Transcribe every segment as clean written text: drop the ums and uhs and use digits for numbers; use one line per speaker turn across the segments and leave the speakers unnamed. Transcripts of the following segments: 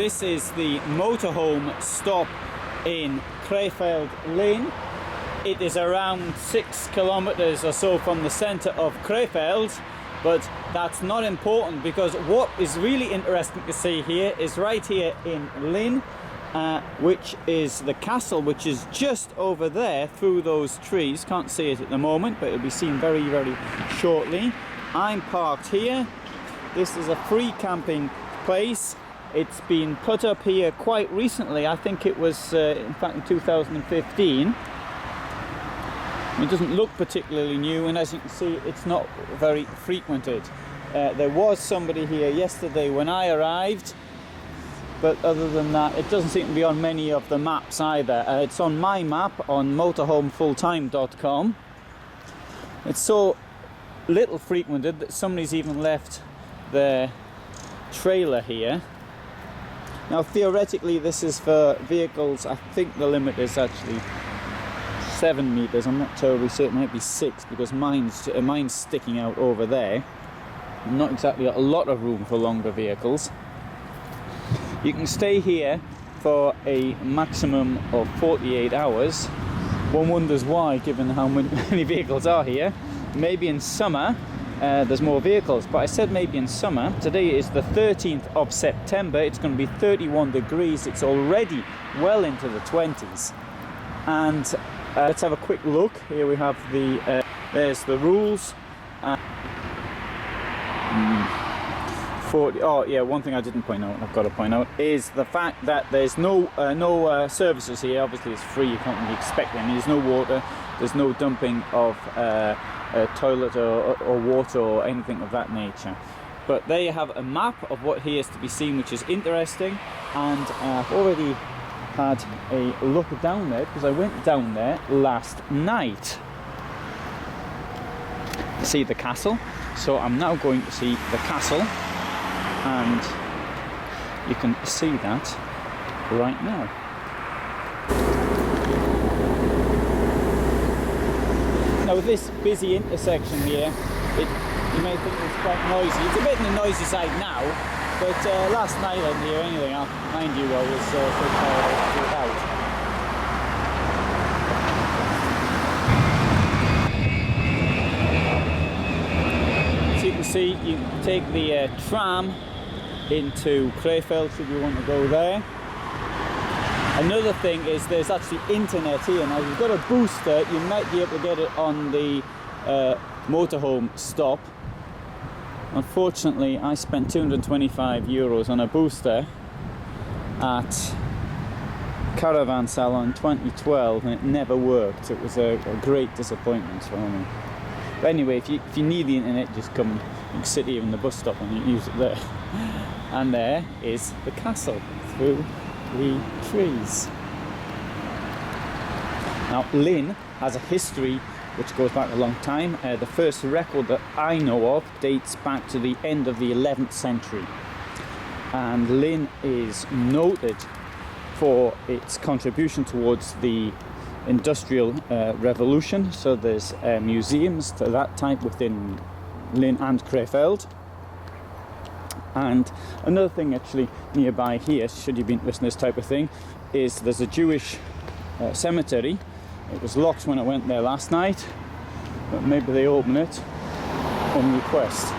this is the motorhome stop in Krefeld Linn. It is around 6 kilometers or so from the center of Krefeld, but that's not important because what is really interesting to see here is right here in Linn, which is the castle, which is just over there through those trees. Can't see it at the moment, but it'll be seen very, very shortly. I'm parked here. This is a free camping place. It's been put up here quite recently. I think it was in fact in 2015. It doesn't look particularly new, and as you can see, it's not very frequented. There was somebody here yesterday when I arrived, but other than that, it doesn't seem to be on many of the maps either. It's on my map on motorhomefulltime.com. It's so little frequented that somebody's even left their trailer here. Now theoretically this is for vehicles, I think the limit is actually 7 meters. I'm not terribly certain, it might be 6 because mine's sticking out over there. Not exactly a lot of room for longer vehicles. You can stay here for a maximum of 48 hours. One wonders why, given how many vehicles are here. Maybe in summer there's more vehicles, but I said maybe in summer. Today is the 13th of September. It's going to be 31 degrees. It's already well into the 20s. And let's have a quick look. Here we have the there's the rules. 40. Oh yeah, one thing I didn't point out, I've got to point out, is the fact that there's no services here. Obviously it's free, you can't really expect any. There's no water, there's no dumping of toilet or water or anything of that nature. But there you have a map of what here is to be seen, which is interesting. And I've already had a look down there because I went down there last night to see the castle. So I'm now going to see the castle, and you can see that right now. Now with this busy intersection here, you may think it's quite noisy. It's a bit on the noisy side now, but last night on here anyway, mind you, I was so tired to get out. So you can see, you can take the tram into Krefeld should you want to go there. Another thing is there's actually internet here. Now if you've got a booster, you might be able to get it on the motorhome stop. Unfortunately, I spent €225 on a booster at Caravan Salon 2012 and it never worked. It was a great disappointment for me. But anyway, if you need the internet, just come, you can sit here in the bus stop and you use it there. And there is the castle through the trees. Now Linn has a history which goes back a long time. The first record that I know of dates back to the end of the 11th century. And Linn is noted for its contribution towards the Industrial Revolution. So there's museums to that type within Linn and Krefeld. And another thing actually nearby here, should you be interested in this type of thing, is there's a Jewish cemetery. It was locked when I went there last night, but maybe they open it on request.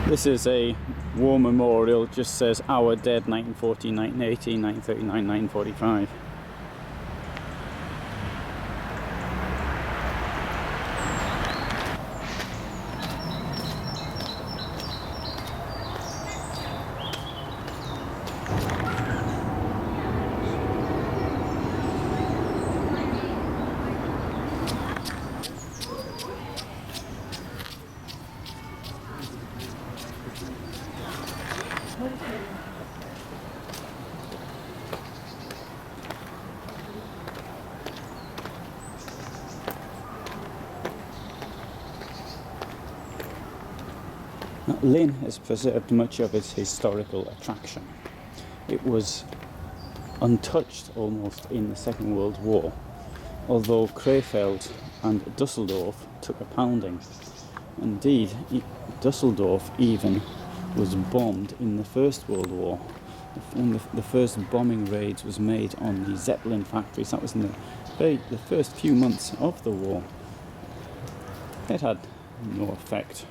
This is a war memorial, just says our dead 1914, 1918, 1939, 1945. Linn has preserved much of its historical attraction. It was untouched almost in the Second World War, although Krefeld and Dusseldorf took a pounding. Indeed, Dusseldorf even was bombed in the First World War. When the first bombing raids was made on the Zeppelin factories, that was in the first few months of the war. It had no effect.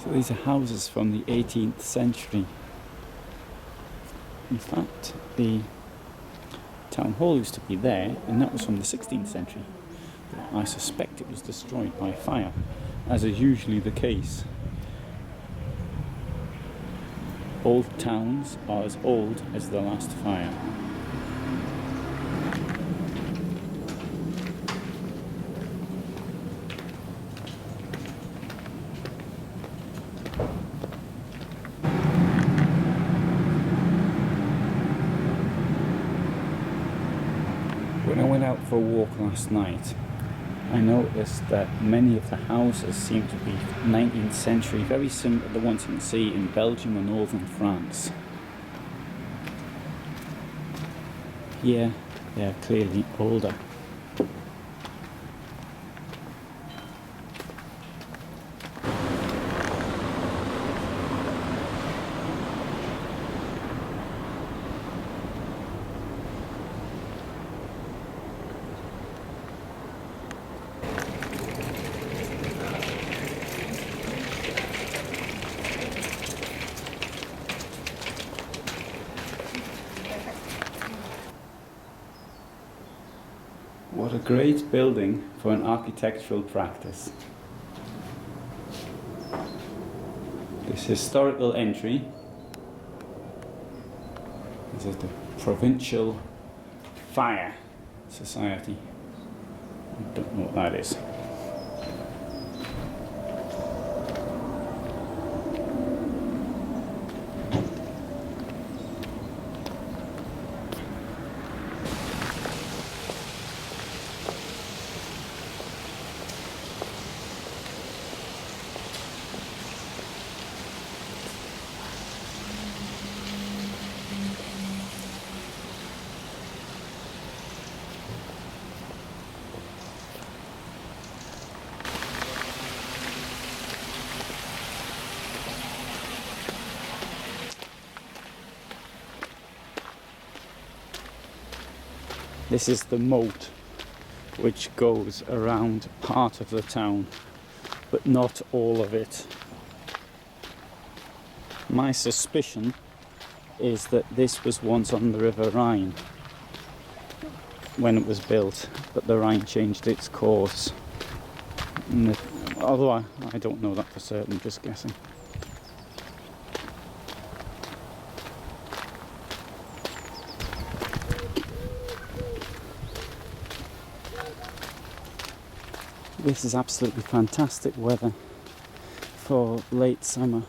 So these are houses from the 18th century. In fact, the town hall used to be there, and that was from the 16th century. But I suspect it was destroyed by fire, as is usually the case. Old towns are as old as the last fire. When I went out for a walk last night, I noticed that many of the houses seem to be 19th century, very similar to the ones you can see in Belgium or northern France. Here, they are clearly older. What a great building for an architectural practice. This historical entry. This is the Provincial Fire Society. I don't know what that is. This is the moat, which goes around part of the town, but not all of it. My suspicion is that this was once on the River Rhine when it was built, but the Rhine changed its course. Although I don't know that for certain, just guessing. This is absolutely fantastic weather for late summer.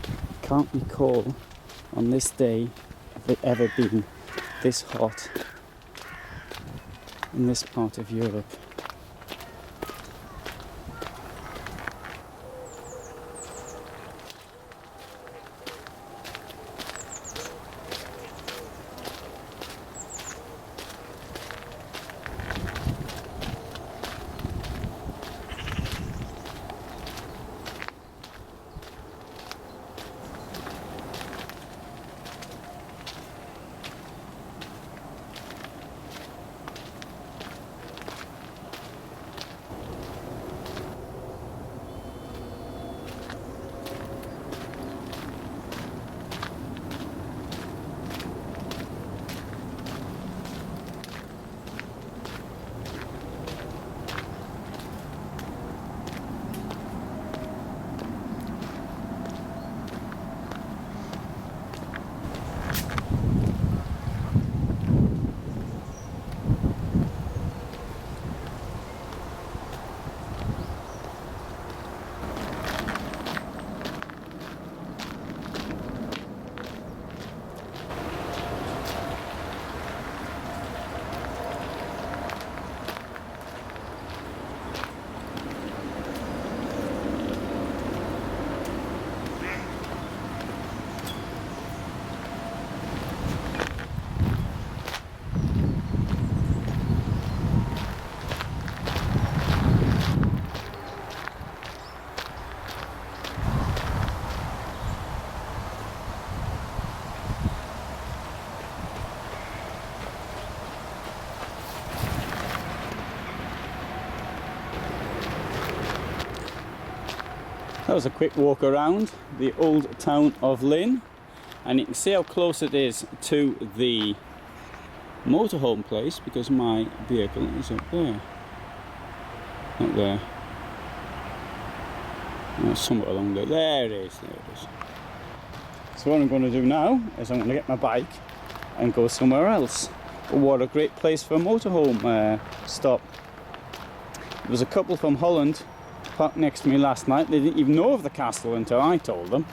I can't recall on this day of it ever being this hot in this part of Europe. that was a quick walk around the old town of Linn, and you can see how close it is to the motorhome place because my vehicle is up there. Not there. No, somewhere along there. There it is. There it is. So what I'm going to do now is I'm going to get my bike and go somewhere else. What a great place for a motorhome stop. There was a couple from Holland parked next to me last night. They didn't even know of the castle until I told them.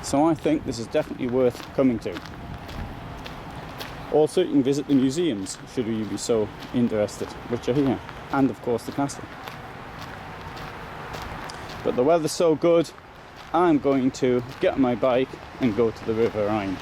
So I think this is definitely worth coming to. Also, you can visit the museums, should you be so interested, which are here. And of course the castle. But the weather's so good, I'm going to get on my bike and go to the River Rhine.